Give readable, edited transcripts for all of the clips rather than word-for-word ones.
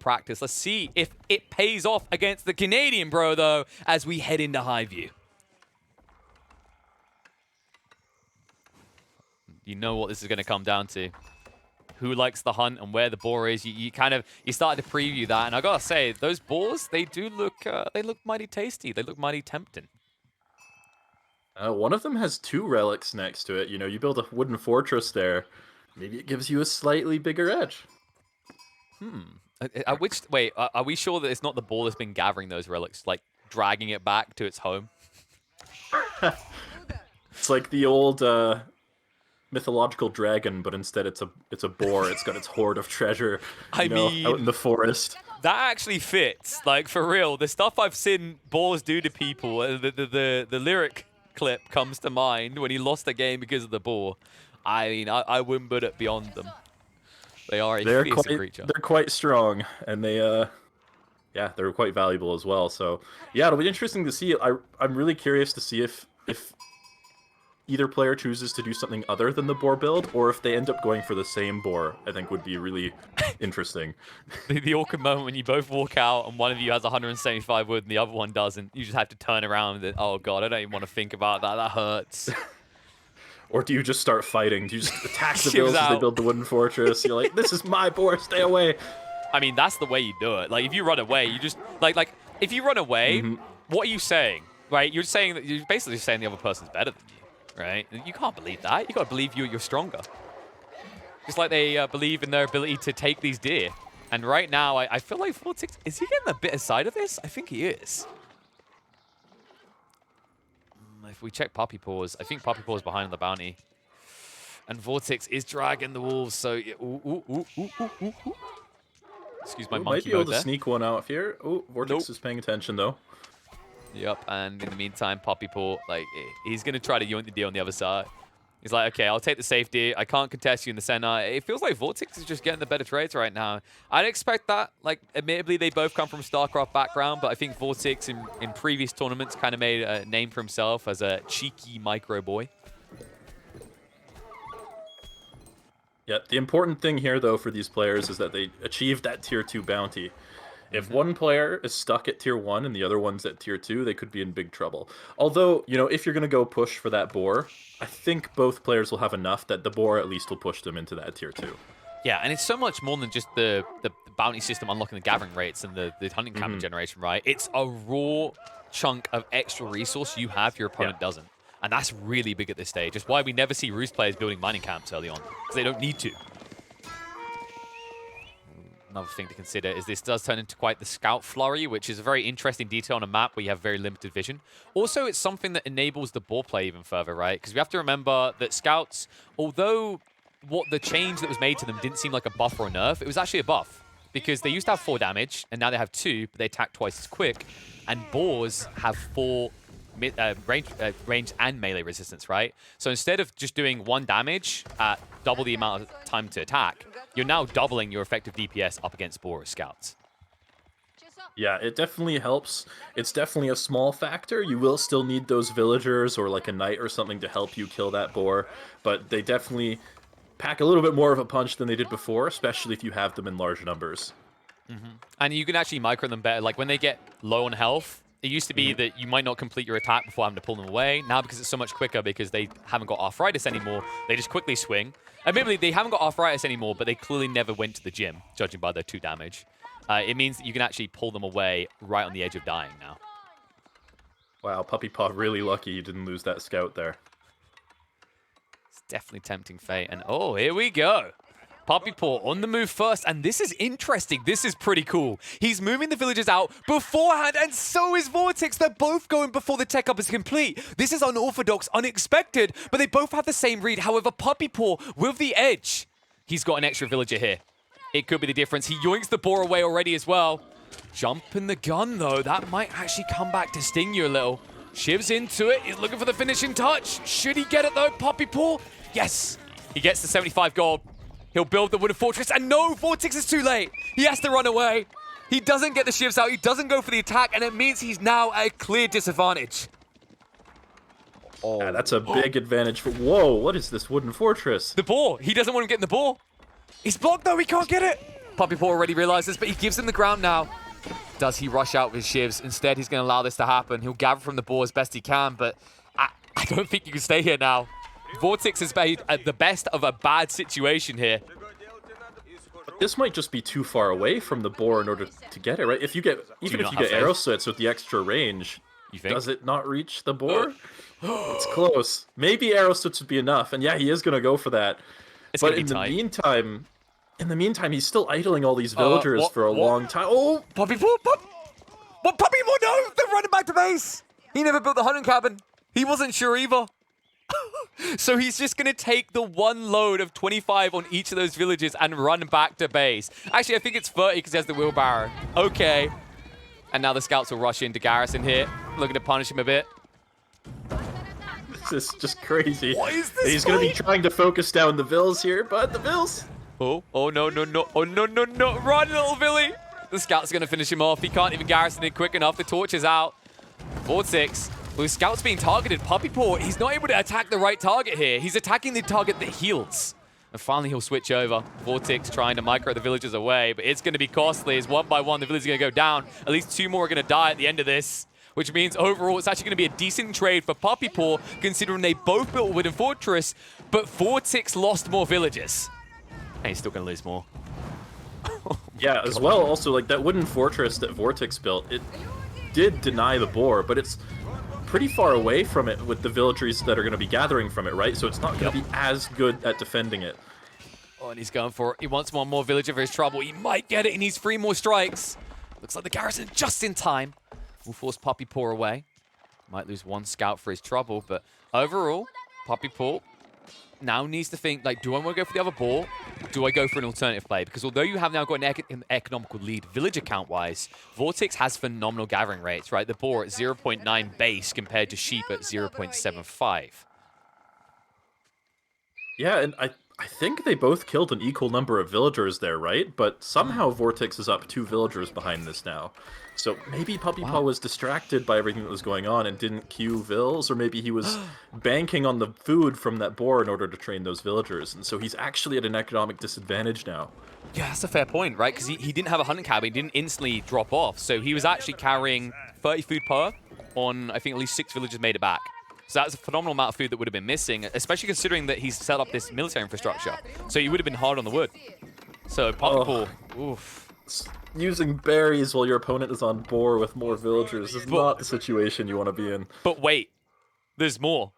practice. Let's see if it pays off against the Canadian bro, though, as we head into high view. You know what this is going to come down to. Who likes the hunt and where the boar is. You started to preview that, and I gotta say, those boars, they look mighty tasty. They look mighty tempting. One of them has 2 relics next to it. You know, you build a wooden fortress there. Maybe it gives you a slightly bigger edge. Wait, are we sure that it's not the boar that's been gathering those relics, like dragging it back to its home? It's like the old mythological dragon, but instead it's a boar. It's got its hoard of treasure. I mean, out in the forest. That actually fits. Like, for real, the stuff I've seen boars do to people. The lyric clip comes to mind when he lost a game because of the boar. I mean, I wouldn't put it beyond them. They are a fearsome creature. They're quite strong, and they're quite valuable as well. So yeah, it'll be interesting to see. I'm really curious to see if either player chooses to do something other than the boar build, or if they end up going for the same boar. I think would be really interesting. The awkward moment when you both walk out and one of you has 175 wood and the other one doesn't. You just have to turn around and, oh god, I don't even want to think about that. That hurts. Or do you just start fighting? Do you just attack the builds as they build the wooden fortress? You're like, this is my boar, stay away. I mean, that's the way you do it. Like, if you run away, you just like if you run away, what are you saying? Right? You're saying that you're basically saying the other person's better than you. Right? You can't believe that. You got to believe you're stronger. Just like they believe in their ability to take these deer. And right now, I feel like VortiX, is he getting a bit aside of this? I think he is. If we check PuppyPaw, I think PuppyPaw is behind on the bounty. And VortiX is dragging the wolves, so... Excuse my monkey might be able to there. sneak one out here. Oh, VortiX is paying attention, though. Yep, and in the meantime, PuppyPaw, like, he's going to try to yoink the deer on the other side. He's like, okay, I'll take the safety. I can't contest you in the center. It feels like VortiX is just getting the better trades right now. I'd expect that. Like, admittedly, they both come from StarCraft background, but I think VortiX in previous tournaments kind of made a name for himself as a cheeky micro boy. Yeah, the important thing here, though, for these players is that they achieve that Tier 2 bounty. If one player is stuck at Tier 1 and the other one's at Tier 2, they could be in big trouble. Although, you know, if you're going to go push for that boar, I think both players will have enough that the boar at least will push them into that Tier 2. Yeah, and it's so much more than just the bounty system unlocking the gathering rates and the hunting camera generation, right? It's a raw chunk of extra resource you have your opponent doesn't. And that's really big at this stage. It's why we never see Roost players building mining camps early on, because they don't need to. Another thing to consider is this does turn into quite the scout flurry, which is a very interesting detail on a map where you have very limited vision. Also, it's something that enables the boar play even further, right? Because we have to remember that scouts, although what the change that was made to them didn't seem like a buff or a nerf, it was actually a buff. Because they used to have 4 damage, and now they have 2, but they attack twice as quick. And boars have 4 range and melee resistance, right? So instead of just doing 1 damage at double the amount of time to attack, you're now doubling your effective DPS up against boar or scouts. Yeah, it definitely helps. It's definitely a small factor. You will still need those villagers or like a knight or something to help you kill that boar, but they definitely pack a little bit more of a punch than they did before, especially if you have them in large numbers. And you can actually micro them better. Like when they get low on health, it used to be that you might not complete your attack before having to pull them away. Now, because it's so much quicker, because they haven't got arthritis anymore, they just quickly swing. Admittedly, they haven't got arthritis anymore, but they clearly never went to the gym, judging by their 2 damage. It means that you can actually pull them away right on the edge of dying now. Wow, PuppyPaw really lucky you didn't lose that scout there. It's definitely tempting fate. And oh, here we go. PuppyPaw on the move first, and this is interesting. This is pretty cool. He's moving the villagers out beforehand, and so is VortiX. They're both going before the tech up is complete. This is unorthodox, unexpected, but they both have the same read. However, PuppyPaw with the edge. He's got an extra villager here. It could be the difference. He yoinks the boar away already as well. Jumping the gun, though. That might actually come back to sting you a little. Shivs into it. He's looking for the finishing touch. Should he get it, though, PuppyPaw? Yes. He gets the 75 gold. He'll build the wooden fortress, and no, VortiX is too late. He has to run away. He doesn't get the shivs out. He doesn't go for the attack, and it means he's now at a clear disadvantage. Oh, yeah, that's a big advantage. For whoa, what is this wooden fortress? The boar. He doesn't want him getting the boar. He's blocked, though. He can't get it. PuppyPaw already realizes, but he gives him the ground now. Does he rush out with his shivs? Instead, he's going to allow this to happen. He'll gather from the boar as best he can, but I don't think you can stay here now. VortiX has made the best of a bad situation here. This might just be too far away from the boar in order to get it, right? Even if you get arrow slits with the extra range, does it not reach the boar? It's close. Maybe arrow slits would be enough, and yeah, he is going to go for that. But in the meantime, he's still idling all these villagers for a long time. Oh, PuppyPaw, PuppyPaw, no! They're running back to base. He never built the hunting cabin. He wasn't sure either. So he's just going to take the one load of 25 on each of those villages and run back to base. Actually, I think it's 30 because he has the wheelbarrow. Okay. And now the scouts will rush into Garrison here, looking to punish him a bit. This is just crazy. What is this? He's going to be trying to focus down the vills here, but the vills... Oh, no. Oh, no. Run, little Billy. The scout's going to finish him off. He can't even Garrison it quick enough. The torch is out. VortiX. Well, the scout's being targeted. PuppyPaw, he's not able to attack the right target here. He's attacking the target that heals. And finally, he'll switch over. VortiX trying to micro the villagers away, but it's going to be costly as one by one the villagers are going to go down. At least 2 more are going to die at the end of this, which means overall it's actually going to be a decent trade for PuppyPaw, considering they both built a wooden fortress, but VortiX lost more villagers. And he's still going to lose more. Yeah, as well, also, like, that wooden fortress that VortiX built, it did deny the boar, but it's pretty far away from it with the villagers that are going to be gathering from it, right? So it's not going to be as good at defending it. Oh, and he's going for it. He wants one more villager for his trouble. He might get it. He needs 3 more strikes. Looks like the Garrison just in time will force PuppyPaw away. Might lose 1 scout for his trouble, but overall, PuppyPaw now needs to think, like, do I want to go for the other boar? Do I go for an alternative play? Because although you have now got an economical lead villager count-wise, VortiX has phenomenal gathering rates, right? The boar at 0.9 base compared to sheep at 0.75. Yeah, and I think they both killed an equal number of villagers there, right? But somehow VortiX is up 2 villagers behind this now. So maybe PuppyPaw was distracted by everything that was going on and didn't queue vills, or maybe he was banking on the food from that boar in order to train those villagers, and so he's actually at an economic disadvantage now. Yeah, that's a fair point, right? Because he didn't have a hunting cabin, he didn't instantly drop off, so he was actually carrying 30 food per on, I think, at least 6 villagers made it back. So that's a phenomenal amount of food that would have been missing, especially considering that he's set up this military infrastructure. So he would have been hard on the wood. So PuppyPaw, oof. Using berries while your opponent is on boar with more villagers is not the situation you want to be in. But wait, there's more.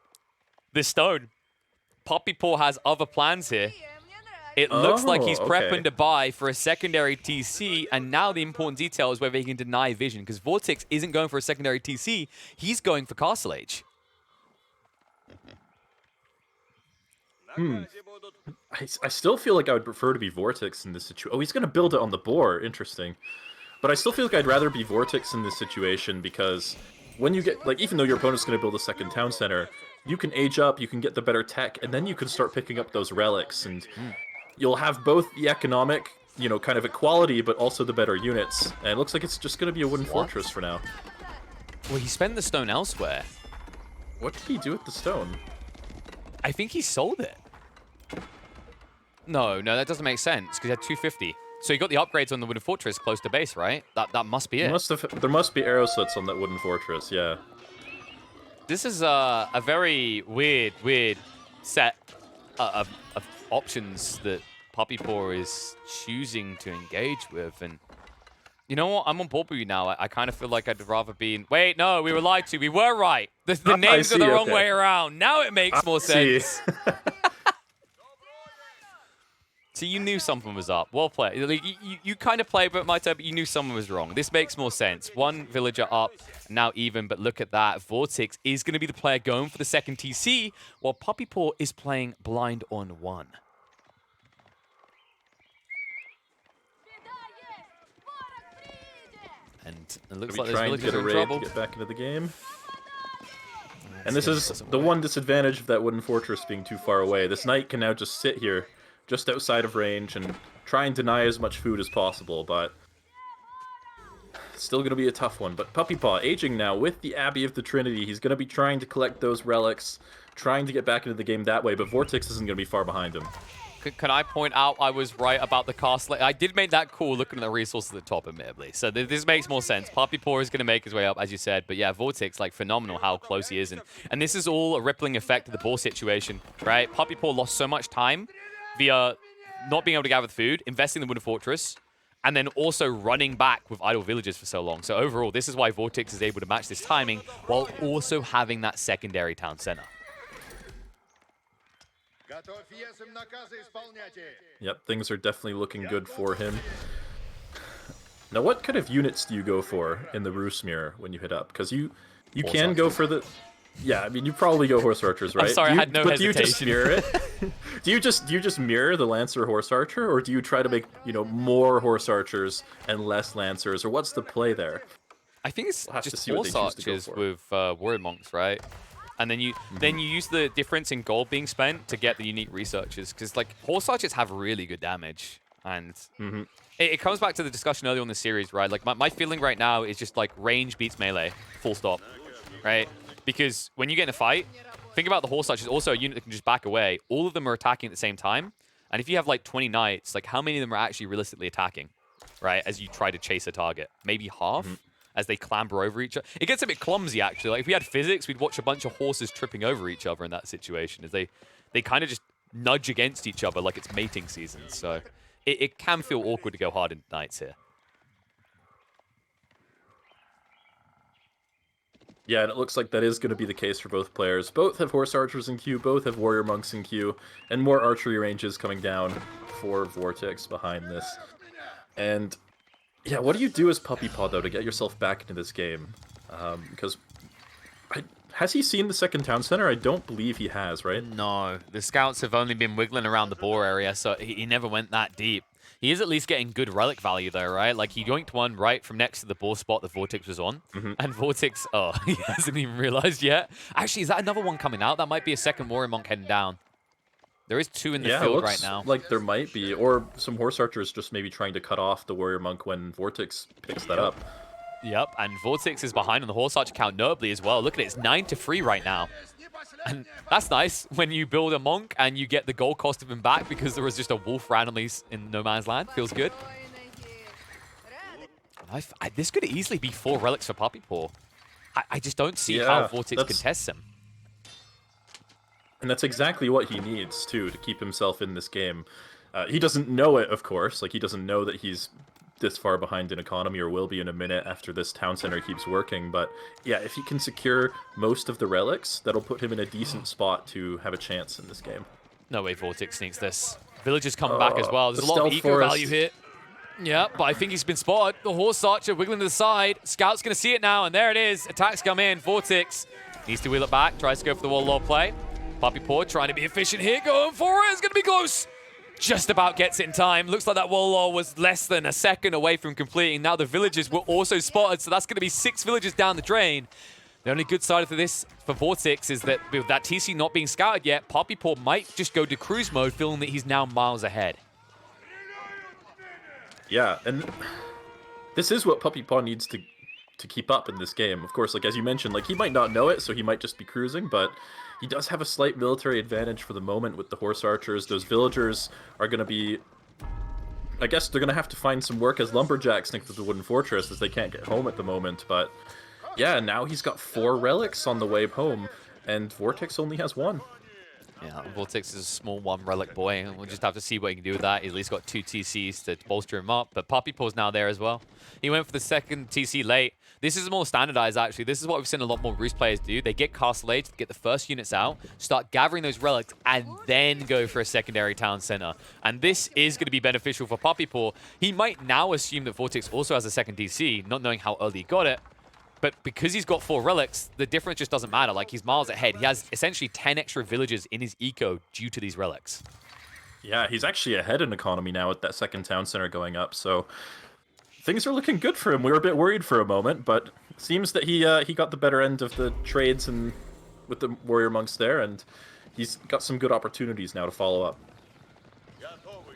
There's stone. PuppyPaw has other plans here. It looks like he's prepping to buy for a secondary TC, and now the important detail is whether he can deny vision, because VortiX isn't going for a secondary TC, he's going for Castle Age. I still feel like I would prefer to be VortiX in this situation. Oh, he's going to build it on the boar. Interesting. But I still feel like I'd rather be VortiX in this situation because when you get, like, even though your opponent's going to build a second town center, you can age up, you can get the better tech, and then you can start picking up those relics, and you'll have both the economic, you know, kind of equality, but also the better units. And it looks like it's just going to be a wooden fortress for now. Well, he spent the stone elsewhere. What did he do with the stone? I think he sold it. No, that doesn't make sense, because he had 250. So he got the upgrades on the wooden fortress close to base, right? That must be it. There must be arrow slits on that wooden fortress, yeah. This is a very weird set of options that PuppyPaw is choosing to engage with. And you know what? I'm on board with you now. I kind of feel like I'd rather be in... Wait, no, we were lied to. We were right. The names are the wrong way around. Now it makes more sense. So you knew something was up. Well played. Like, you kind of played with Mitoe, but you knew someone was wrong. This makes more sense. 1 villager up, now even, but look at that. VortiX is going to be the player going for the second TC, while PuppyPaw is playing blind on 1. And it looks like those villagers are in trouble. To get back into the game. And this is the one disadvantage of that wooden fortress being too far away. This knight can now just sit here, just outside of range, and try and deny as much food as possible, but it's still going to be a tough one. But PuppyPaw, aging now with the Abbey of the Trinity, he's going to be trying to collect those relics, trying to get back into the game that way, but VortiX isn't going to be far behind him. can I point out I was right about the castle? I did make that call looking at the resources at the top, admittedly. So this makes more sense. PuppyPaw is going to make his way up, as you said. But yeah, VortiX, like, phenomenal how close he is. And this is all a rippling effect of the boar situation, right? PuppyPaw lost so much time via not being able to gather the food, investing in the Wooden Fortress, and then also running back with idle villagers for so long. So overall, this is why VortiX is able to match this timing while also having that secondary town center. Yep, things are definitely looking good for him. Now, what kind of units do you go for in the Roost Mirror when you hit up? Because you can go for the... Yeah, I mean, you probably go Horse Archers, right? I'm sorry, I had no hesitation. Do you just mirror it? do you just mirror the Lancer Horse Archer, or do you try to make, you know, more Horse Archers and less Lancers, or what's the play there? I think it's just Horse Archers with Warrior Monks, right? And then you use the difference in gold being spent to get the unique researchers, because like Horse Archers have really good damage, and it comes back to the discussion earlier on the series, right? Like my feeling right now is just like range beats melee, full stop, right? Because when you get in a fight, think about the Horse Archers, also a unit that can just back away. All of them are attacking at the same time, and if you have like 20 knights, like how many of them are actually realistically attacking, right? As you try to chase a target, maybe half. As they clamber over each other. It gets a bit clumsy, actually. Like, if we had physics, we'd watch a bunch of horses tripping over each other in that situation, as they kind of just nudge against each other like it's mating season. So it can feel awkward to go hard into knights here. Yeah, and it looks like that is going to be the case for both players. Both have Horse Archers in queue, both have Warrior Monks in queue, and more archery ranges coming down for VortiX behind this. And... yeah, what do you do as PuppyPaw, though, to get yourself back into this game? Because... has he seen the second town center? I don't believe he has, right? No. The scouts have only been wiggling around the boar area, so he never went that deep. He is at least getting good relic value, though, right? Like, he yoinked one right from next to the boar spot that VortiX was on. And VortiX... oh, he hasn't even realized yet. Actually, is that another one coming out? That might be a second Warrior Monk heading down. There is two in the field right now. Like there might be, or some Horse Archers just maybe trying to cut off the Warrior Monk when VortiX picks that up. Yep, and VortiX is behind on the Horse Archer count notably as well. Look at it, it's 9-3 right now. And that's nice when you build a Monk and you get the gold cost of him back because there was just a wolf randomly in no man's land. Feels good. This could easily be 4 relics for PuppyPaw. I just don't see how VortiX contests him. And that's exactly what he needs, too, to keep himself in this game. He doesn't know it, of course. Like, he doesn't know that he's this far behind in economy, or will be in a minute after this town center keeps working. But, yeah, if he can secure most of the relics, that'll put him in a decent spot to have a chance in this game. No way VortiX sneaks this. Villagers coming back as well. There's a lot of eco value here. Yeah, but I think he's been spotted. The Horse Archer wiggling to the side. Scout's going to see it now, and there it is. Attacks come in. VortiX needs to wheel it back. Tries to go for the wall log play. PuppyPaw trying to be efficient here, going for it. It's going to be close. Just about gets it in time. Looks like that wall log was less than a second away from completing. Now the villagers were also spotted, so that's going to be 6 villagers down the drain. The only good side of this for VortiX is that with that TC not being scouted yet, PuppyPaw might just go to cruise mode, feeling that he's now miles ahead. Yeah, and this is what PuppyPaw needs to keep up in this game. Of course, like as you mentioned, like he might not know it, so he might just be cruising, but he does have a slight military advantage for the moment with the Horse Archers. Those villagers are going to be... I guess they're going to have to find some work as lumberjacks next to the Wooden Fortress, as they can't get home at the moment. But yeah, now he's got 4 relics on the way home, and VortiX only has 1. Yeah, VortiX is a small 1 relic boy, and we'll just have to see what he can do with that. He's at least got 2 TCs to bolster him up, but PuppyPaw's now there as well. He went for the second TC late. This is more standardized, actually. This is what we've seen a lot more Roost players do. They get Castle Age, get the first units out, start gathering those relics, and then go for a secondary town center. And this is going to be beneficial for PuppyPaw. He might now assume that VortiX also has a second DC, not knowing how early he got it. But because he's got 4 relics, the difference just doesn't matter. Like, he's miles ahead. He has essentially 10 extra villagers in his eco due to these relics. Yeah, he's actually ahead in economy now with that second town center going up, so things are looking good for him. We were a bit worried for a moment, but it seems that he got the better end of the trades and with the Warrior Monks there, and he's got some good opportunities now to follow up.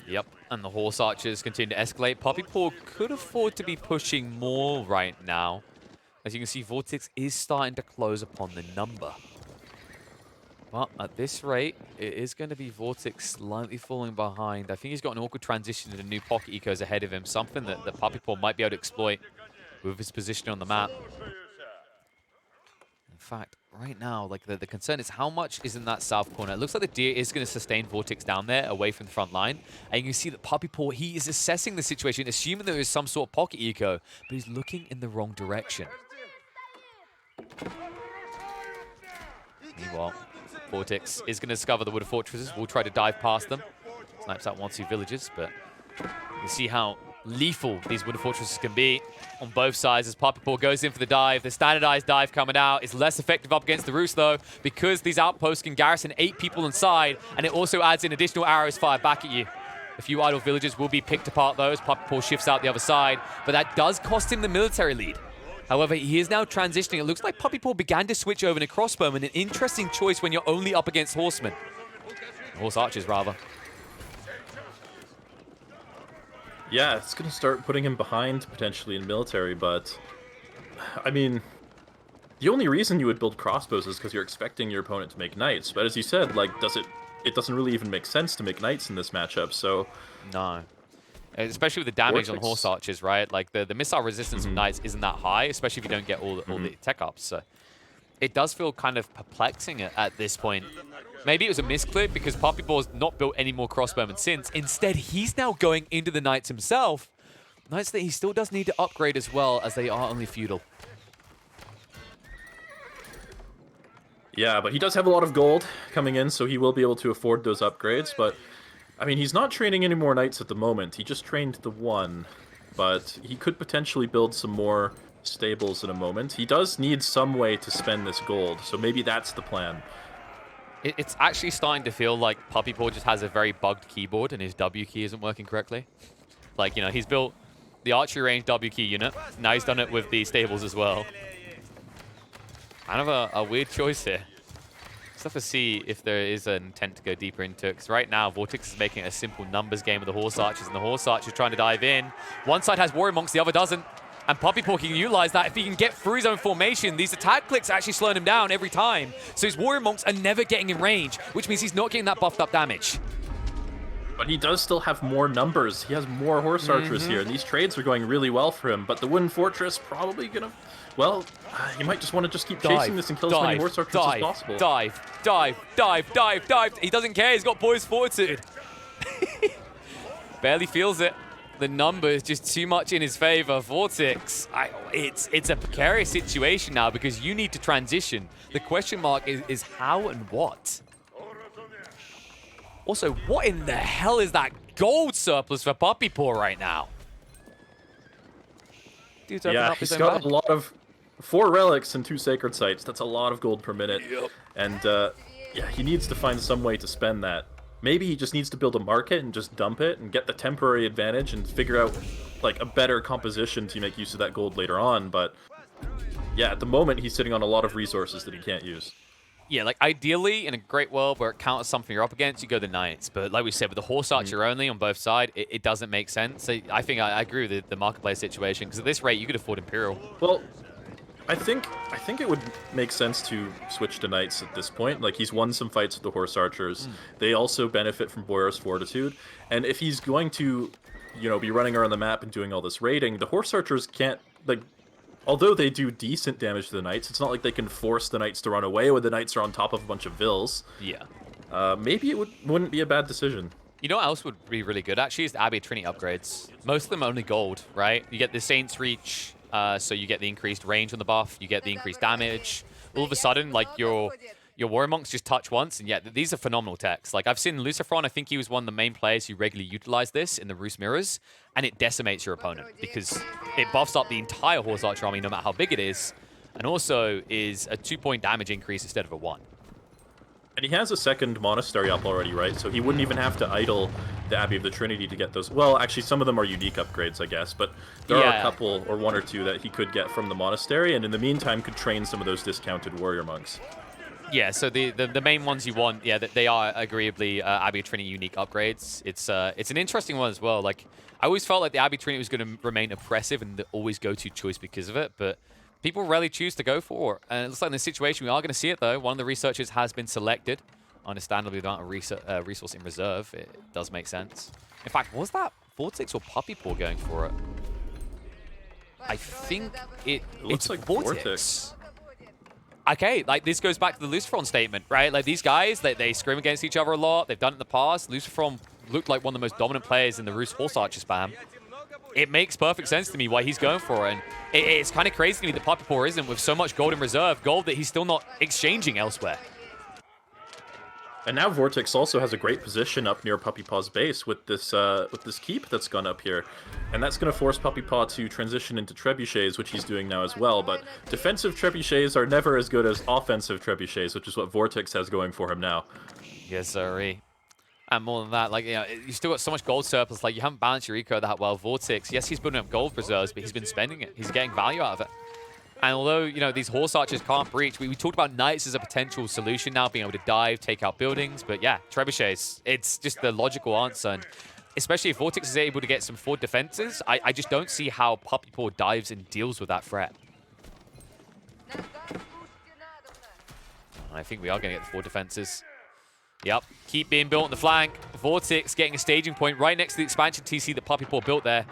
Yep, and the Horse Archers continue to escalate. PuppyPaw could afford to be pushing more right now. As you can see, VortiX is starting to close upon the number. Well, at this rate, it is going to be VortiX slightly falling behind. I think he's got an awkward transition to the new pocket ecos ahead of him, something that PuppyPaw might be able to exploit with his position on the map. In fact, right now, like the concern is how much is in that south corner. It looks like the deer is going to sustain VortiX down there, away from the front line. And you can see that PuppyPaw, he is assessing the situation, assuming there is some sort of pocket eco, but he's looking in the wrong direction. Meanwhile, VortiX is going to discover the wooded fortresses. We'll try to dive past them. Snipes out 1-2 villages, but you see how lethal these wooded fortresses can be on both sides as PuppyPaw goes in for the dive. The standardized dive coming out is less effective up against the roost, though, because these outposts can garrison 8 people inside, and it also adds in additional arrows fired back at you. A few idle villagers will be picked apart, though, as PuppyPaw shifts out the other side, but that does cost him the military lead. However, he is now transitioning. It looks like PuppyPaw began to switch over to crossbowmen, an interesting choice when you're only up against horsemen. Horse archers, rather. Yeah, it's going to start putting him behind, potentially, in military, but... I mean, the only reason you would build crossbows is because you're expecting your opponent to make knights. But as you said, like, it doesn't really even make sense to make knights in this matchup, so... No. Especially with the damage on horse archers, right? Like, the missile resistance of knights isn't that high, especially if you don't get all the tech ups. So it does feel kind of perplexing at this point. Maybe it was a misclick because PuppyPaw's not built any more crossbowmen since. Instead, he's now going into the knights himself. Knights that he still does need to upgrade as well, as they are only feudal. Yeah, but he does have a lot of gold coming in, so he will be able to afford those upgrades, but... I mean, he's not training any more knights at the moment. He just trained the one, but he could potentially build some more stables in a moment. He does need some way to spend this gold, so maybe that's the plan. It's actually starting to feel like PuppyPaw just has a very bugged keyboard and his W key isn't working correctly. Like, you know, he's built the archery range W key unit. Now he's done it with the stables as well. Kind of a weird choice here. Just have to see if there is an intent to go deeper into it, because right now VortiX is making a simple numbers game with the horse archers, and the horse archers trying to dive in. One side has warrior monks, the other doesn't, and PuppyPaw can utilize that. If he can get through his own formation, these attack clicks are actually slowing him down every time. So his warrior monks are never getting in range, which means he's not getting that buffed up damage. But he does still have more numbers. He has more horse archers here, and these trades are going really well for him. But the wooden fortress probably gonna... Well, you might just want to just keep chasing this and kill as many horse archers as possible. Dive. He doesn't care. He's got boy's fortitude. Barely feels it. The number is just too much in his favor. VortiX, it's a precarious situation now because you need to transition. The question mark is how and what. Also, what in the hell is that gold surplus for PuppyPaw right now? Dude's opening up his he's own got bag. a lot of 4 relics and 2 sacred sites. That's a lot of gold per minute. Yep. And yeah, he needs to find some way to spend that. Maybe he just needs to build a market and just dump it and get the temporary advantage and figure out like a better composition to make use of that gold later on. But yeah, at the moment he's sitting on a lot of resources that he can't use. Yeah, like ideally, in a great world where it counters something you're up against, you go the knights. But like we said, with the horse archer only on both sides, it doesn't make sense. So I think I agree with the marketplace situation, because at this rate, you could afford Imperial. Well, I think it would make sense to switch to knights at this point. Like, he's won some fights with the horse archers. They also benefit from boar's fortitude. And if he's going to, you know, be running around the map and doing all this raiding, the horse archers can't, like... Although they do decent damage to the knights, it's not like they can force the knights to run away when the knights are on top of a bunch of vills. Yeah. Maybe it wouldn't be a bad decision. You know what else would be really good, actually, is the Abbey Trinity upgrades. Most of them are only gold, right? You get the Saint's Reach, so you get the increased range on the buff, you get the increased damage. All of a sudden, like, your warrior monks just touch once, and yeah, these are phenomenal techs. Like, I've seen Lucifron, I think he was one of the main players who regularly utilized this in the Roost Mirrors, and it decimates your opponent because it buffs up the entire horse archer army no matter how big it is, and also is a 2-point damage increase instead of a 1. And he has a second monastery up already, right? So he wouldn't even have to idle the Abbey of the Trinity to get those. Well, actually, some of them are unique upgrades, I guess, but there are a couple, or 1 or 2, that he could get from the monastery, and in the meantime could train some of those discounted warrior monks. Yeah, so the main ones you want, yeah, they are agreeably Abbey Trinity unique upgrades. It's an interesting one as well. Like, I always felt like the Abbey Trinity was going to remain oppressive and the always go-to choice because of it, but people rarely choose to go for it. And it looks like in this situation we are going to see it, though. One of the researchers has been selected. understandably, the amount of resource in reserve, it does make sense. In fact, was that VortiX or PuppyPaw going for it? I think it's looks like VortiX. Okay, like this goes back to the Lucifron statement, right? Like these guys, they scrim against each other a lot. They've done it in the past. Lucifron looked like one of the most dominant players in the Roost Horse Archer spam. It makes perfect sense to me why he's going for it. And it's kind of crazy to me that PuppyPaw isn't with so much gold in reserve, gold that he's still not exchanging elsewhere. And now VortiX also has a great position up near PuppyPaw's base with this keep that's gone up here. And that's going to force PuppyPaw to transition into trebuchets, which he's doing now as well. But defensive trebuchets are never as good as offensive trebuchets, which is what VortiX has going for him now. Yes, sirree. And more than that, like, you know, you still got so much gold surplus. Like, you haven't balanced your eco that well. VortiX, yes, he's building up gold reserves, but he's been spending it. He's getting value out of it. And although, you know, these horse archers can't breach, we talked about knights as a potential solution now, being able to dive, take out buildings. But yeah, trebuchets, it's just the logical answer. And especially if VortiX is able to get some forward defenses, I just don't see how PuppyPaw dives and deals with that threat. I think we are going to get the forward defenses. Yep, keep being built on the flank. VortiX getting a staging point right next to the expansion TC that PuppyPaw built there.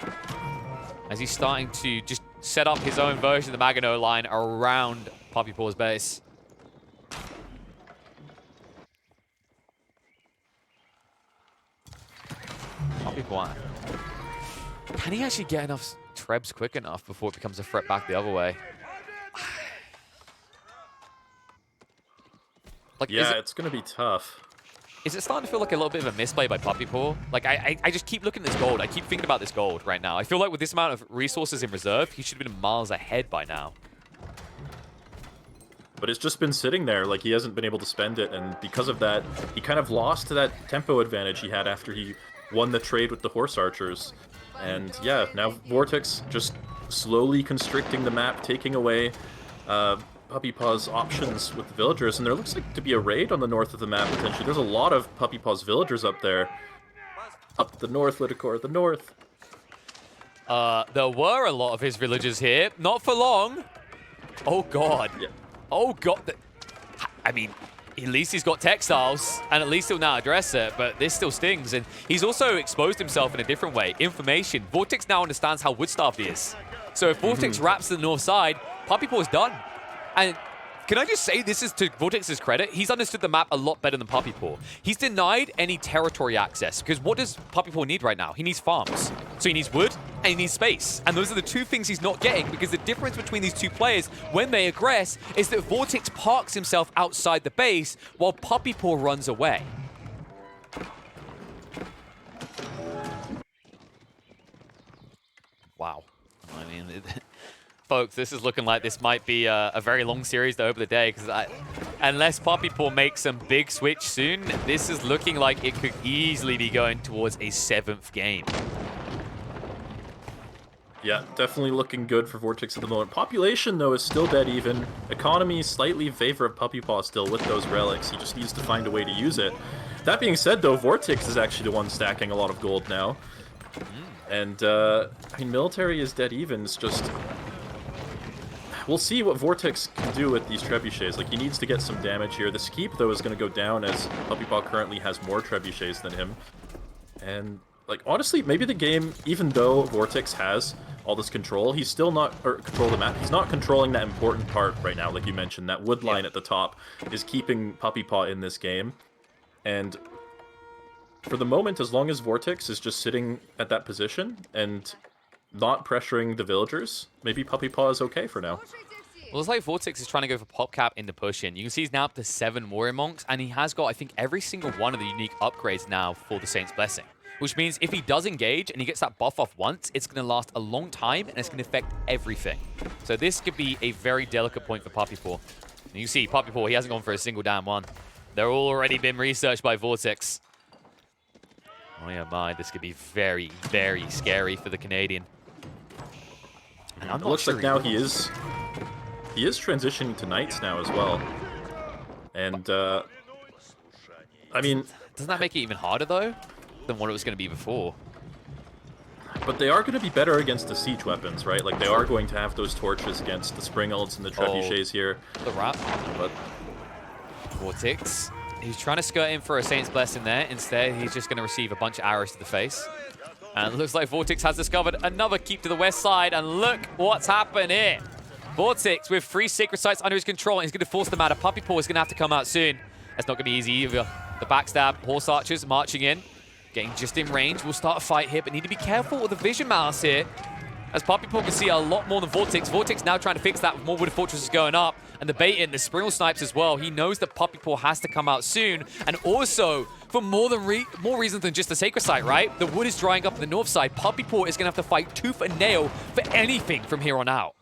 As he's starting to just set up his own version of the Magano line around PuppyPaw's base. PuppyPaw. Can he actually get enough trebs quick enough before it becomes a threat back the other way? Like, yeah, it's going to be tough. Is it starting to feel like a little bit of a misplay by PuppyPaw? Like, I just keep looking at this gold. I keep thinking about this gold right now. I feel like with this amount of resources in reserve, he should have been miles ahead by now. But it's just been sitting there. Like, he hasn't been able to spend it. And because of that, he kind of lost that tempo advantage he had after he won the trade with the horse archers. And yeah, now VortiX just slowly constricting the map, taking away PuppyPaw's options with the villagers, and there looks like to be a raid on the north of the map potentially. There's a lot of PuppyPaw's villagers up there. Up the north, Lidicor, the north. There were a lot of his villagers here. Not for long. Oh, God. Yeah. Oh, God. I mean, at least he's got textiles, and at least he'll now address it, but this still stings. And he's also exposed himself in a different way. Information. VortiX now understands how woodstaffed he is. So if VortiX wraps to the north side, PuppyPaw's done. And can I just say, this is to VortiX's credit, he's understood the map a lot better than PuppyPaw. He's denied any territory access, because what does PuppyPaw need right now? He needs farms. So he needs wood, and he needs space. And those are the two things he's not getting, because the difference between these two players, when they aggress, is that VortiX parks himself outside the base, while PuppyPaw runs away. Wow. I mean... Folks, this is looking like this might be a very long series to open the day, because unless PuppyPaw makes some big switch soon, this is looking like it could easily be going towards a 7th game. Yeah, definitely looking good for VortiX at the moment. Population, though, is still dead even. Economy slightly in favor of PuppyPaw still with those relics. He just needs to find a way to use it. That being said, though, VortiX is actually the one stacking a lot of gold now. And, I mean, military is dead even. It's just... We'll see what VortiX can do with these trebuchets. Like, he needs to get some damage here. The Skeep, though, is going to go down as PuppyPaw currently has more trebuchets than him. And, like, honestly, maybe the game, even though VortiX has all this control, he's still not, or control the map, he's not controlling that important part right now, like you mentioned. That wood line at the top is keeping PuppyPaw in this game. And for the moment, as long as VortiX is just sitting at that position and not pressuring the villagers, maybe PuppyPaw is okay for now. Well, it's like VortiX is trying to go for PopCap in the push-in. You can see he's now up to 7 Warrior Monks, and he has got, I think, every single one of the unique upgrades now for the Saint's Blessing. Which means if he does engage and he gets that buff off once, it's going to last a long time, and it's going to affect everything. So this could be a very delicate point for PuppyPaw. And you see, PuppyPaw, he hasn't gone for a single damn one. They're all already been researched by VortiX. Oh yeah, my, this could be very, very scary for the Canadian. And I'm it looks like now he is transitioning to knights now as well. And I mean, doesn't that make it even harder though than what it was going to be before? But they are going to be better against the siege weapons, right? Like, they are going to have those torches against the spring ults and the trebuchets here. The wrap. But VortiX He's trying to skirt in for a Saint's Blessing there. Instead, he's just going to receive a bunch of arrows to the face. And it looks like VortiX has discovered another keep to the west side. And look what's happened here. VortiX with 3 Sacred Sites under his control. And he's going to force them out. PuppyPaw is going to have to come out soon. That's not going to be easy either. The backstab, Horse Archers marching in. Getting just in range. We'll start a fight here, but need to be careful with the Vision Mouse here. As PuppyPaw can see a lot more than VortiX. VortiX now trying to fix that with more Wooded Fortresses going up. And the bait in, the Springle snipes as well. He knows that PuppyPaw has to come out soon. And also, for more reasons than just the Sacred Site, right? The wood is drying up on the north side. PuppyPaw is going to have to fight tooth and nail for anything from here on out.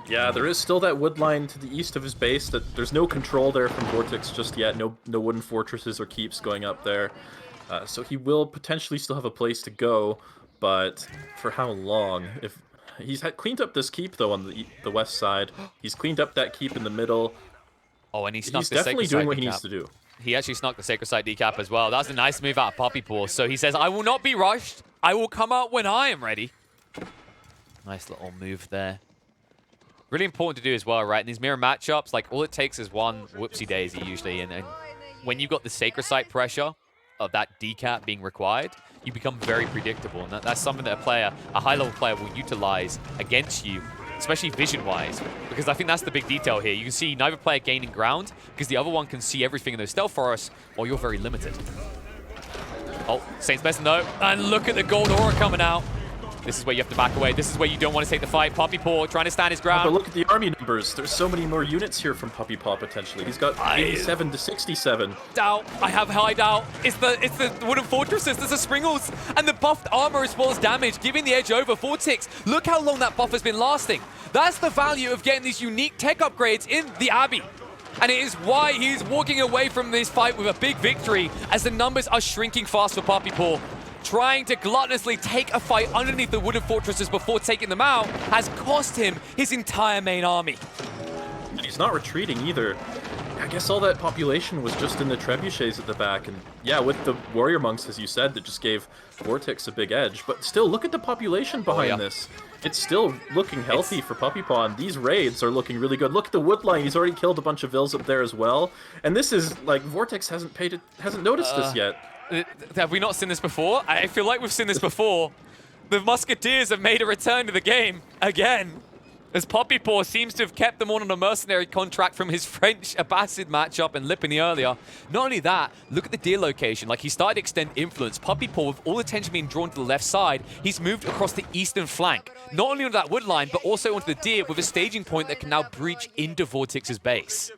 Yeah, there is still that wood line to the east of his base. That there's no control there from VortiX just yet. No wooden fortresses or keeps going up there. So he will potentially still have a place to go, but for how long? If he's cleaned up this keep though on the west side, he's cleaned up that keep in the middle. Oh, and he's definitely doing what he needs to do. He actually snuck the Sacred Site decap as well. That's a nice move out of PuppyPaw. So he says, "I will not be rushed. I will come out when I am ready." Nice little move there. Really important to do as well, right? In these mirror matchups, like all it takes is one whoopsie daisy usually, and when you've got the Sacred Site pressure of that decap being required, you become very predictable, and that's something that a high-level player will utilize against you, especially vision-wise, because I think that's the big detail here. You can see neither player gaining ground because the other one can see everything in those stealth forests, while you're very limited. Oh, Saint's Blessing though, and look at the gold aura coming out. This is where you have to back away. This is where you don't want to take the fight. PuppyPaw trying to stand his ground. But look at the army numbers. There's so many more units here from PuppyPaw potentially. He's got 87 to 67. Doubt. I have high doubt. It's the wooden fortresses. There's the Springles and the buffed armor as well as damage, giving the edge over. VortiX, look how long that buff has been lasting. That's the value of getting these unique tech upgrades in the Abbey. And it is why he's walking away from this fight with a big victory, as the numbers are shrinking fast for PuppyPaw. Trying to gluttonously take a fight underneath the wooden fortresses before taking them out has cost him his entire main army. And he's not retreating either. I guess all that population was just in the trebuchets at the back, and yeah, with the warrior monks, as you said, that just gave VortiX a big edge. But still, look at the population behind this. It's still looking healthy for PuppyPaw, and these raids are looking really good. Look at the wood line. He's already killed a bunch of vills up there as well. And this is like VortiX hasn't noticed this yet. Have we not seen this before? I feel like we've seen this before. The Musketeers have made a return to the game again, as PuppyPaw seems to have kept them on a mercenary contract from his French Abbasid matchup in Lipany earlier. Not only that, look at the deer location. Like, he started to extend influence. PuppyPaw, with all attention being drawn to the left side, he's moved across the eastern flank. Not only on that wood line, but also onto the deer with a staging point that can now breach into VortiX's base.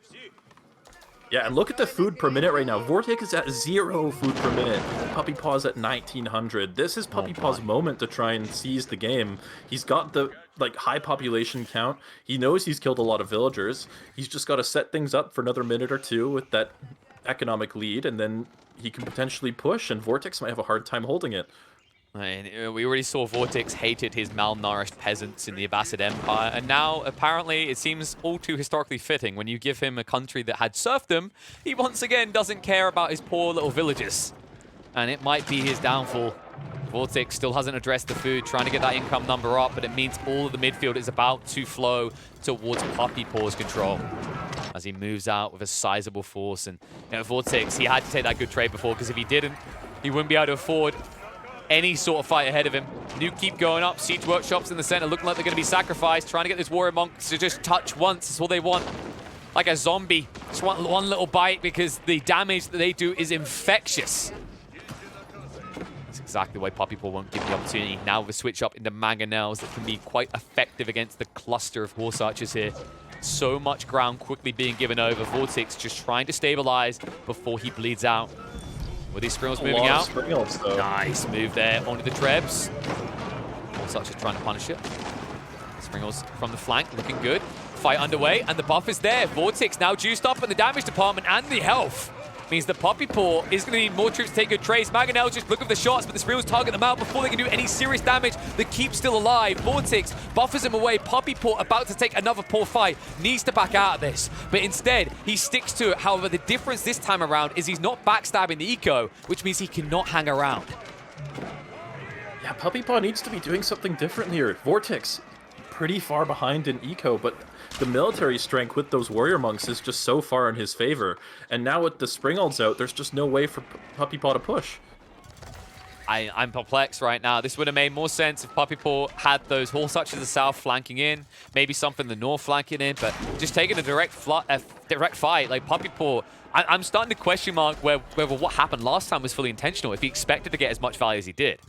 Yeah, and look at the food per minute right now. VortiX is at 0 food per minute. PuppyPaw's at 1900. This is PuppyPaw's moment to try and seize the game. He's got the high population count. He knows he's killed a lot of villagers. He's just got to set things up for another minute or two with that economic lead, and then he can potentially push, and VortiX might have a hard time holding it. And we already saw VortiX hated his malnourished peasants in the Abbasid Empire, and now apparently it seems all too historically fitting. When you give him a country that had serfdom, he once again doesn't care about his poor little villages. And it might be his downfall. VortiX still hasn't addressed the food, trying to get that income number up, but it means all of the midfield is about to flow towards PuppyPaw's control as he moves out with a sizable force. And VortiX, he had to take that good trade before, because if he didn't, he wouldn't be able to afford any sort of fight ahead of him. New keep going up. Siege workshops in the center looking like they're going to be sacrificed. Trying to get this warrior monks to just touch once. That's all they want. Like a zombie. Just want one little bite, because the damage that they do is infectious. That's exactly why PuppyPaw won't give the opportunity. Now with a switch up into mangonels that can be quite effective against the cluster of horse archers here. So much ground quickly being given over. VortiX just trying to stabilize before he bleeds out. With these Springles moving out. Nice move there onto the Trebs. Horse Archer's trying to punish it. Springles from the flank, looking good. Fight underway, and the buff is there. VortiX now juiced up in the damage department and the health. Means that PuppyPaw is going to need more troops to take good trades. Mangonels just looking for the shots, but the Springles target them out before they can do any serious damage. The keep's still alive. VortiX buffers him away. PuppyPaw, about to take another poor fight, needs to back out of this. But instead, he sticks to it. However, the difference this time around is he's not backstabbing the eco, which means he cannot hang around. Yeah, PuppyPaw needs to be doing something different here. VortiX pretty far behind in eco, but the military strength with those warrior monks is just so far in his favor. And now with the Springald's out, there's just no way for PuppyPaw to push. I'm perplexed right now. This would have made more sense if PuppyPaw had those horse archers in the south flanking in, maybe some from the north flanking in, but just taking a direct fight, like PuppyPaw, I'm starting to question mark whether what happened last time was fully intentional, if he expected to get as much value as he did.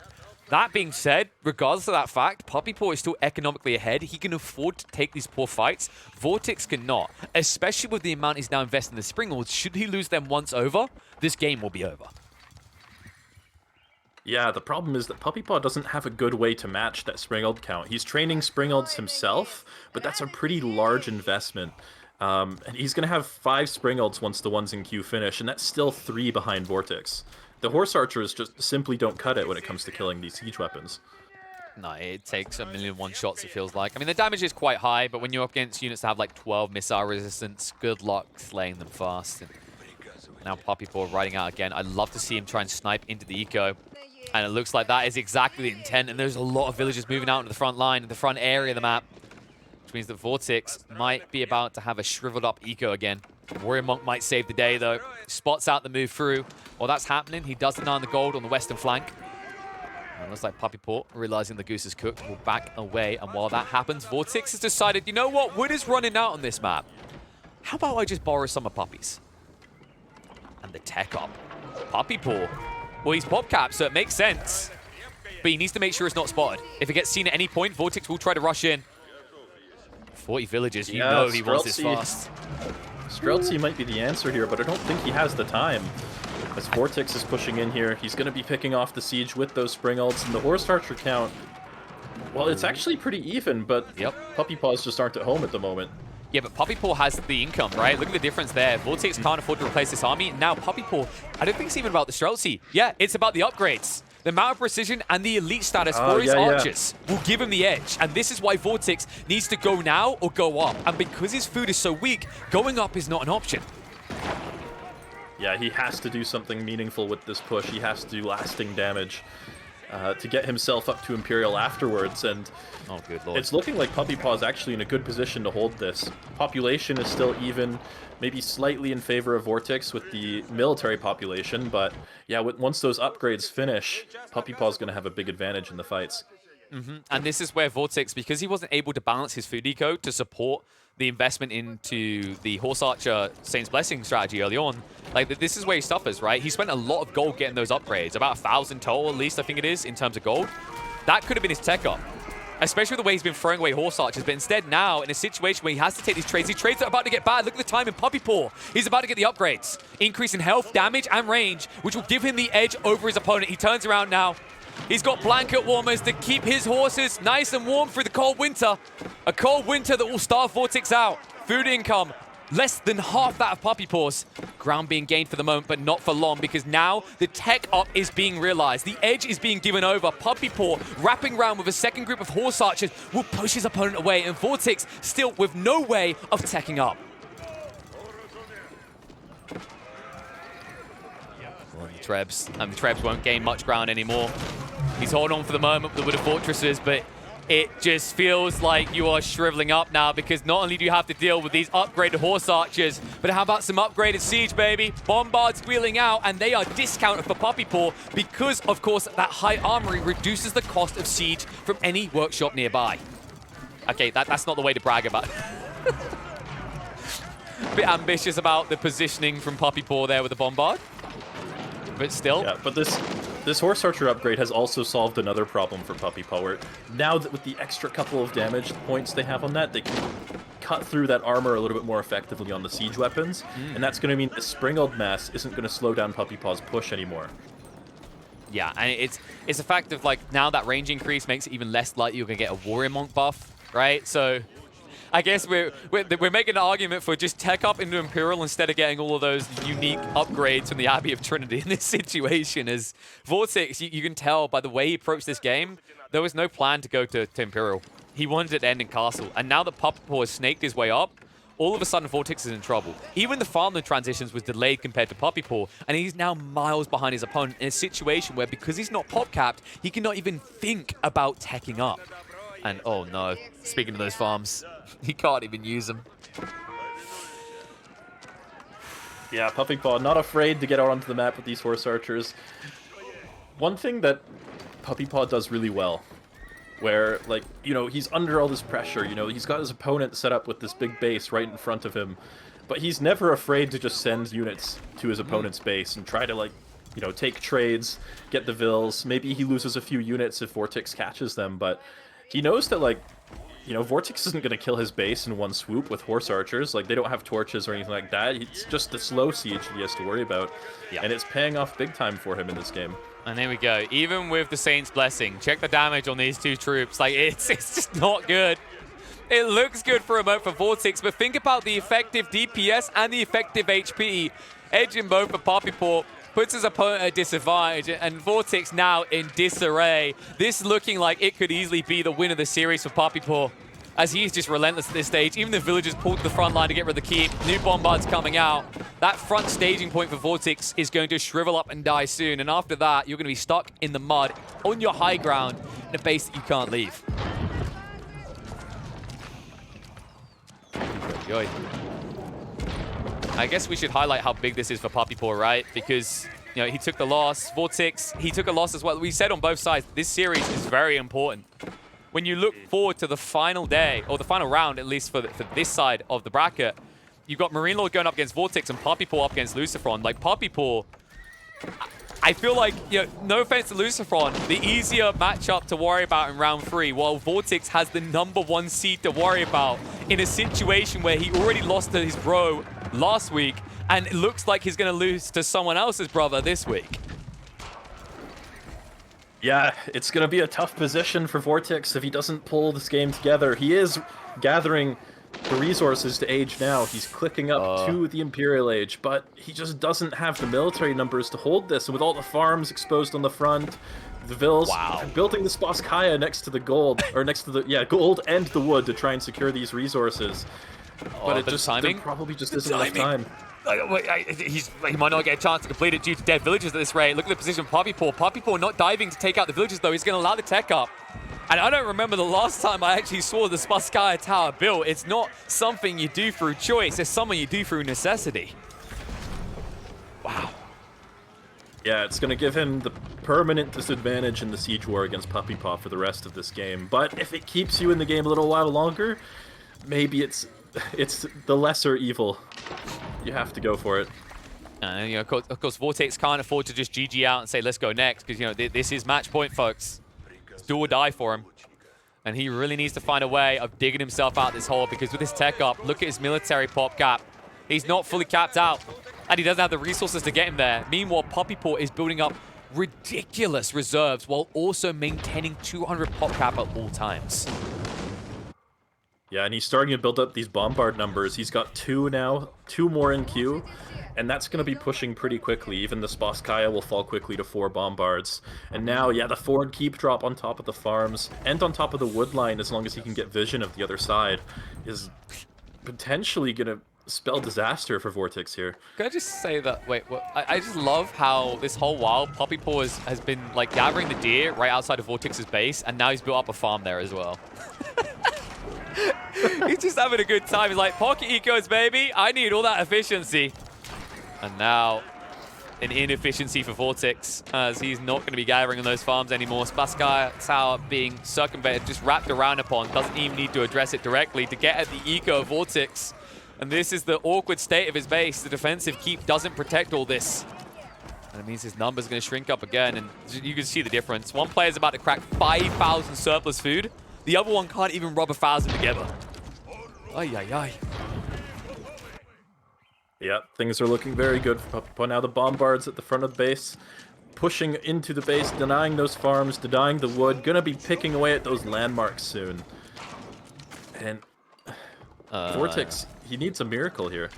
That being said, regardless of that fact, PuppyPaw is still economically ahead. He can afford to take these poor fights. VortiX cannot, especially with the amount he's now invested in the Springalds. Should he lose them once over, this game will be over. Yeah, the problem is that PuppyPaw doesn't have a good way to match that Springald count. He's training Springalds himself, but that's a pretty large investment. And he's going to have 5 Springalds once the ones in queue finish, and that's still 3 behind VortiX. The horse archers just simply don't cut it when it comes to killing these siege weapons. No, it takes 1,000,001 shots, it feels like. I mean, the damage is quite high, but when you're up against units that have like 12 missile resistance, good luck slaying them fast. And now PuppyPaw riding out again. I'd love to see him try and snipe into the eco. And it looks like that is exactly the intent. And there's a lot of villagers moving out into the front line, in the front area of the map. Which means that VortiX might be about to have a shriveled up eco again. Warrior Monk might save the day, though. Spots out the move through. While that's happening, he does deny the gold on the western flank. And looks like PuppyPaw, realizing the goose is cooked, will back away. And while that happens, VortiX has decided, you know what? Wood is running out on this map. How about I just borrow some of Puppy's? And the tech up. PuppyPaw. Well, he's pop capped, so it makes sense. But he needs to make sure it's not spotted. If it gets seen at any point, VortiX will try to rush in. 40 villagers, you know he wants this fast. Streltsy might be the answer here, but I don't think he has the time. As VortiX is pushing in here, he's going to be picking off the siege with those Springalds, and the horse archer count, well, it's actually pretty even, but PuppyPaws just aren't at home at the moment. Yeah, but PuppyPaw has the income, right? Look at the difference there. VortiX can't afford to replace this army. Now PuppyPaw, I don't think it's even about the Streltsy. Yeah, it's about the upgrades. The amount of precision and the elite status for his archers will give him the edge. And this is why VortiX needs to go now or go up. And because his food is so weak, going up is not an option. Yeah, he has to do something meaningful with this push. He has to do lasting damage to get himself up to Imperial afterwards. And oh, good Lord. It's looking like PuppyPaw is actually in a good position to hold this. Population is still even, maybe slightly in favor of VortiX with the military population, but yeah, once those upgrades finish, PuppyPaw is going to have a big advantage in the fights. And this is where VortiX, because he wasn't able to balance his food eco to support the investment into the Horse Archer Saint's Blessing strategy early on, like this is where he suffers, right? He spent a lot of gold getting those upgrades, about 1,000 total at least, I think it is, in terms of gold. That could have been his tech up. Especially the way he's been throwing away horse archers, but instead now, in a situation where he has to take these trades are about to get bad. Look at the time in PuppyPaw. He's about to get the upgrades. Increase in health, damage, and range, which will give him the edge over his opponent. He turns around now. He's got blanket warmers to keep his horses nice and warm through the cold winter. A cold winter that will starve VortiX out. Food income, less than half that of PuppyPaw's. Ground being gained for the moment, but not for long, because now the tech up is being realized. The edge is being given over. PuppyPaw wrapping around with a second group of horse archers will push his opponent away, and VortiX still with no way of teching up. Well, the Trebs won't gain much ground anymore. He's holding on for the moment with the fortresses, but it just feels like you are shriveling up now, because not only do you have to deal with these upgraded horse archers, but how about some upgraded siege, baby? Bombards wheeling out, and they are discounted for PuppyPaw because, of course, that high armory reduces the cost of siege from any workshop nearby. Okay, that's not the way to brag about it. A bit ambitious about the positioning from PuppyPaw there with the bombard, but still. Yeah, but this horse archer upgrade has also solved another problem for PuppyPaw, where now that with the extra couple of damage points they have on that, they can cut through that armor a little bit more effectively on the siege weapons, and that's going to mean the Springald mass isn't going to slow down PuppyPaw's push anymore. Yeah, and it's a fact of, like, now that range increase makes it even less likely you're going to get a Warrior Monk buff, right? So I guess we're making an argument for just tech up into Imperial instead of getting all of those unique upgrades from the Abbey of Trinity in this situation. As VortiX, you can tell by the way he approached this game, there was no plan to go to Imperial. He wanted it to end in Castle. And now that PuppyPaw has snaked his way up, all of a sudden VortiX is in trouble. Even the farmland transitions was delayed compared to PuppyPaw, and he's now miles behind his opponent in a situation where, because he's not pop capped, he cannot even think about teching up. And oh no, speaking of those farms, he can't even use them. Yeah, PuppyPaw not afraid to get out onto the map with these horse archers. One thing that PuppyPaw does really well, where, like, you know, he's under all this pressure, you know, he's got his opponent set up with this big base right in front of him, but he's never afraid to just send units to his opponent's base and try to, like, you know, take trades, get the vills. Maybe he loses a few units if VortiX catches them, but he knows that, like, you know, VortiX isn't going to kill his base in one swoop with horse archers. Like, they don't have torches or anything like that. It's just the slow siege that he has to worry about. Yeah. And it's paying off big time for him in this game. And there we go. Even with the Saint's Blessing, check the damage on these two troops. Like, it's just not good. It looks good for a moment for VortiX, but think about the effective DPS and the effective HP. Edging both for PuppyPaw puts his opponent at a disadvantage, and VortiX now in disarray. This looking like it could easily be the win of the series for PuppyPaw, as he's just relentless at this stage. Even the villagers pulled to the front line to get rid of the keep. New bombards coming out. That front staging point for VortiX is going to shrivel up and die soon, and after that, you're going to be stuck in the mud on your high ground in a base that you can't leave. Yoy. I guess we should highlight how big this is for PuppyPaw, right? Because, you know, he took the loss. VortiX, he took a loss as well. We said on both sides, this series is very important. When you look forward to the final day, or the final round, at least for this side of the bracket, you've got Marine Lord going up against VortiX and PuppyPaw up against Lucifron. Like, PuppyPaw, I feel like, you know, no offense to Lucifron, the easier matchup to worry about in round 3, while VortiX has the #1 seed to worry about in a situation where he already lost to his bro last week, and it looks like he's going to lose to someone else's brother this week. Yeah, it's going to be a tough position for VortiX if he doesn't pull this game together. He is gathering the resources to age now. He's clicking up to the Imperial age, but he just doesn't have the military numbers to hold this. And with all the farms exposed on the front, the vills, building the Spaskaya next to the gold, or next to the, gold and the wood to try and secure these resources. But it just, there probably just isn't enough time. He might not get a chance to complete it due to dead villagers at this rate. Look at the position of PuppyPaw. PuppyPaw not diving to take out the villagers, though. He's going to allow the tech up. And I don't remember the last time I actually saw the Spaskaya Tower built. It's not something you do through choice. It's something you do through necessity. Wow. Yeah, it's going to give him the permanent disadvantage in the siege war against PuppyPaw for the rest of this game. But if it keeps you in the game a little while longer, maybe it's the lesser evil. You have to go for it. And you know, of course, VortiX can't afford to just GG out and say, let's go next, because, you know, this is match point, folks. It's do or die for him. And he really needs to find a way of digging himself out this hole, because with his tech up, look at his military pop cap. He's not fully capped out, and he doesn't have the resources to get him there. Meanwhile, PuppyPaw is building up ridiculous reserves while also maintaining 200 pop cap at all times. Yeah, and he's starting to build up these bombard numbers. He's got 2 now, 2 more in queue, and that's going to be pushing pretty quickly. Even the Spaskaya will fall quickly to 4 bombards. And now, yeah, the forward keep drop on top of the farms and on top of the wood line, as long as he can get vision of the other side, is potentially going to spell disaster for VortiX here. Can I just say that, wait, I just love how this whole while PuppyPaw has been, like, gathering the deer right outside of VortiX's base, and now he's built up a farm there as well. He's just having a good time. He's like, pocket ecos, baby. I need all that efficiency. And now, an inefficiency for VortiX, as he's not going to be gathering on those farms anymore. Spaskaya Tower being circumvented, just wrapped around upon, doesn't even need to address it directly to get at the eco of VortiX. And this is the awkward state of his base. The defensive keep doesn't protect all this. And it means his numbers are going to shrink up again, and you can see the difference. One player's about to crack 5,000 surplus food. The other one can't even rub 1,000 together. Ay, ay, ay. Yeah, things are looking very good for PuppyPaw. Now the bombards at the front of the base, pushing into the base, denying those farms, denying the wood, gonna be picking away at those landmarks soon. And VortiX, he needs a miracle here.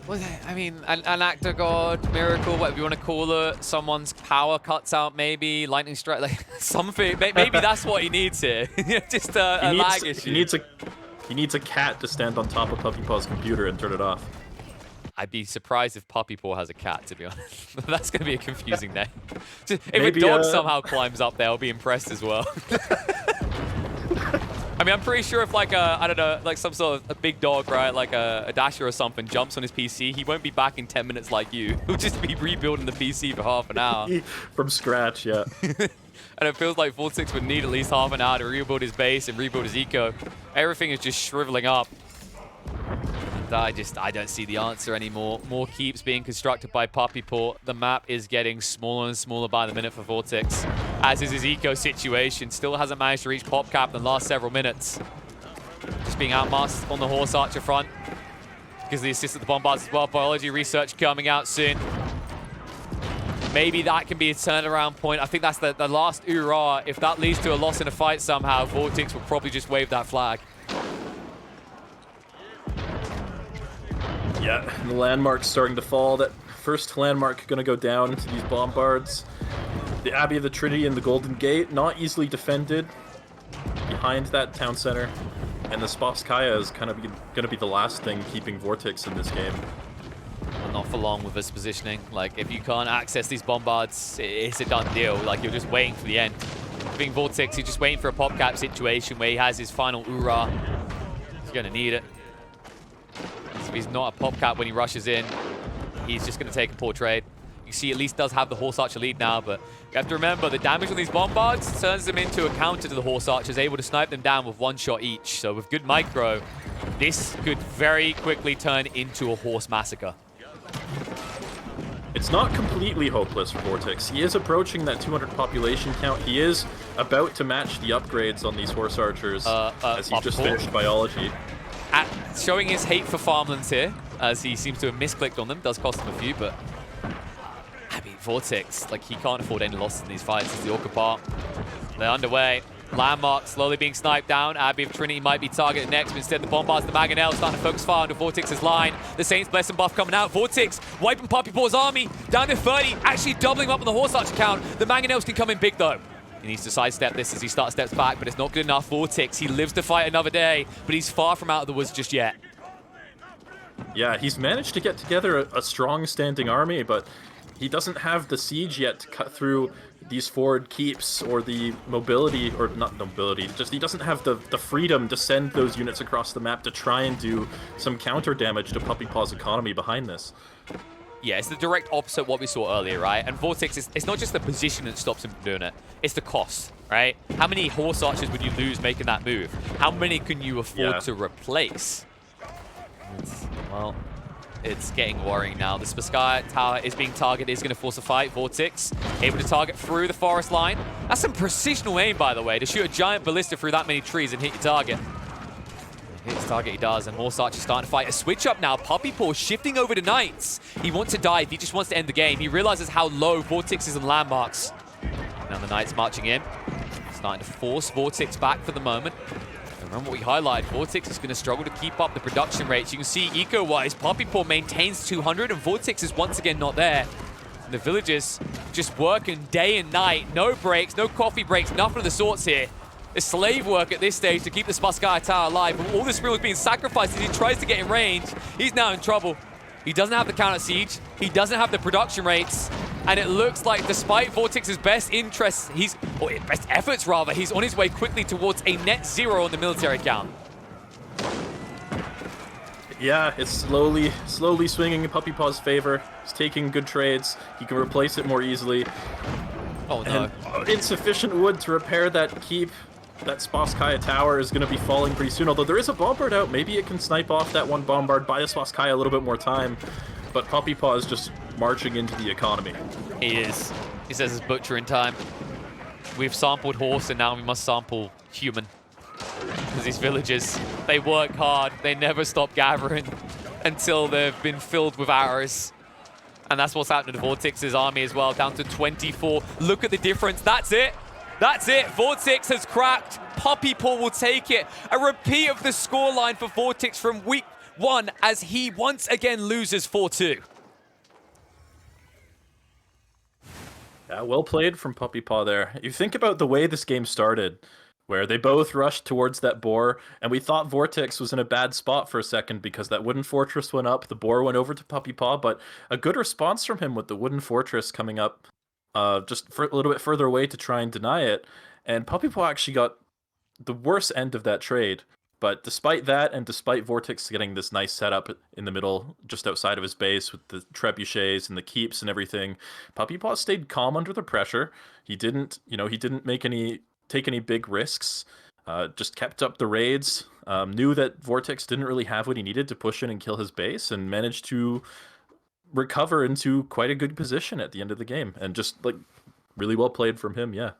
Well, I mean, an act of God, miracle, whatever you want to call it. Someone's power cuts out, maybe lightning strike, like something. Maybe that's what he needs here. Just a lag issue. He needs a cat to stand on top of PuppyPaw's computer and turn it off. I'd be surprised if PuppyPaw has a cat, to be honest. That's going to be a confusing name. If maybe, a dog somehow climbs up there, I'll be impressed as well. I mean, I'm pretty sure if like I don't know, like some sort of a big dog, right, like a dasher or something, jumps on his PC, he won't be back in 10 minutes like you. He'll just be rebuilding the PC for half an hour. From scratch, yeah. And it feels like VortiX would need at least half an hour to rebuild his base and rebuild his eco. Everything is just shriveling up. And I don't see the answer anymore. More keeps being constructed by PuppyPaw. The map is getting smaller and smaller by the minute for VortiX, as is his eco situation. Still hasn't managed to reach pop cap in the last several minutes. Just being outmasked on the horse archer front because of the assist of the bombards as well. Biology research coming out soon. Maybe that can be a turnaround point. I think that's the last hoorah. If that leads to a loss in a fight somehow, VortiX will probably just wave that flag. Yeah, and the landmark's starting to fall. That first landmark going to go down to these bombards. The Abbey of the Trinity and the Golden Gate, not easily defended behind that town center. And the Spotskaya is kind of going to be the last thing keeping VortiX in this game. Well, not for long with this positioning. Like, if you can't access these bombards, it's a done deal. Like, you're just waiting for the end. Being VortiX, he's just waiting for a pop cap situation where he has his final hoorah. He's going to need it. If he's not a pop cap when he rushes in, he's just going to take a poor trade. You see, at least does have the horse archer lead now, but you have to remember the damage on these bombards turns them into a counter to the horse archers, able to snipe them down with one shot each. So with good micro, this could very quickly turn into a horse massacre. It's not completely hopeless for VortiX. He is approaching that 200 population count. He is about to match the upgrades on these horse archers as he just finished biology. Showing his hate for farmlands here, as he seems to have misclicked on them. Does cost him a few, but I mean, VortiX, like, he can't afford any losses in these fights. It's the Orca part. They're underway. Landmark slowly being sniped down. Abbey of Trinity might be targeted next, but instead the bombards, the Mangonel starting to focus fire under VortiX's line. The Saints Blessing buff coming out. VortiX wiping PuppyPaw's army down to 30, actually doubling up on the horse archer count. The Mangonels can come in big though. He needs to sidestep this as he steps back, but it's not good enough. VortiX, he lives to fight another day, but he's far from out of the woods just yet. Yeah, he's managed to get together a strong standing army, but he doesn't have the siege yet to cut through these forward keeps or the mobility, or not mobility, just he doesn't have the freedom to send those units across the map to try and do some counter damage to PuppyPaw's economy behind this. Yeah, it's the direct opposite of what we saw earlier, right? And VortiX, it's not just the position that stops him from doing it. It's the cost, right? How many horse archers would you lose making that move? How many can you afford to replace? It's getting worrying now. The Spotskaya tower is being targeted, is going to force a fight. VortiX able to target through the forest line. That's some precisional aim, by the way, to shoot a giant ballista through that many trees and hit your target. His target he does, and Horse Archer starting to fight. A switch up now. PuppyPaw shifting over to Knights. He wants to dive. He just wants to end the game. He realizes how low VortiX is in landmarks. Now the Knights marching in. Starting to force VortiX back for the moment. Remember what we highlighted, VortiX is going to struggle to keep up the production rates. You can see eco-wise, PuppyPaw maintains 200 and VortiX is once again not there. And the villagers just working day and night. No breaks, no coffee breaks, nothing of the sorts here. It's slave work at this stage to keep the Spotskaya tower alive. But all this real is being sacrificed as he tries to get in range. He's now in trouble. He doesn't have the counter siege. He doesn't have the production rates. And it looks like despite VortiX's best interests, or best efforts rather, he's on his way quickly towards a net zero on the military count. Yeah, it's slowly swinging in PuppyPaw's favor. He's taking good trades. He can replace it more easily. Oh no. And insufficient wood to repair that keep. That Spotskaya tower is going to be falling pretty soon, although there is a bombard out. Maybe it can snipe off that one bombard, buy the Spotskaya a little bit more time. But PuppyPaw is just marching into the economy. He is. He says it's butcher in time. We've sampled horse and now we must sample human. Because these villagers, they work hard. They never stop gathering until they've been filled with arrows. And that's what's happening to VortiX's army as well, down to 24. Look at the difference. That's it. That's it. VortiX has cracked. PuppyPaw will take it. A repeat of the scoreline for VortiX from week 1 as he once again loses 4-2. Yeah, well played from PuppyPaw there. You think about the way this game started, where they both rushed towards that boar, and we thought VortiX was in a bad spot for a second because that wooden fortress went up, the boar went over to PuppyPaw, but a good response from him with the wooden fortress coming up just for a little bit further away to try and deny it. And PuppyPaw actually got the worst end of that trade. But despite that, and despite VortiX getting this nice setup in the middle, just outside of his base with the trebuchets and the keeps and everything, PuppyPaw stayed calm under the pressure. He didn't, he didn't take any big risks. Just kept up the raids. Knew that VortiX didn't really have what he needed to push in and kill his base, and managed to recover into quite a good position at the end of the game. And just like really well played from him, yeah.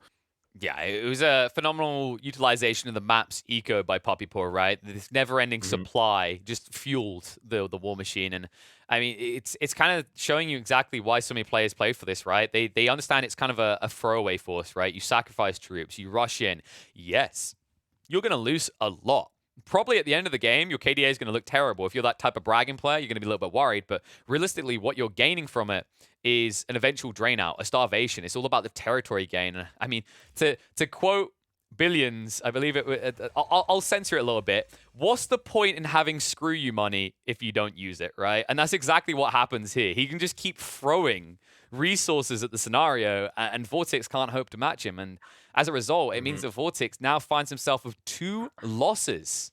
Yeah, it was a phenomenal utilization of the map's eco by PuppyPaw, right? This never-ending supply just fueled the war machine, and I mean, it's kind of showing you exactly why so many players play for this, right? They understand it's kind of a throwaway force, right? You sacrifice troops, you rush in. Yes, you're going to lose a lot. Probably at the end of the game, your KDA is going to look terrible. If you're that type of bragging player, you're going to be a little bit worried. But realistically, what you're gaining from it is an eventual drain out, a starvation. It's all about the territory gain. I mean, to quote Billions, I believe it. I'll censor it a little bit. What's the point in having screw you money if you don't use it, right? And that's exactly what happens here. He can just keep throwing resources at the scenario, and VortiX can't hope to match him. And as a result, it means that VortiX now finds himself with 2 losses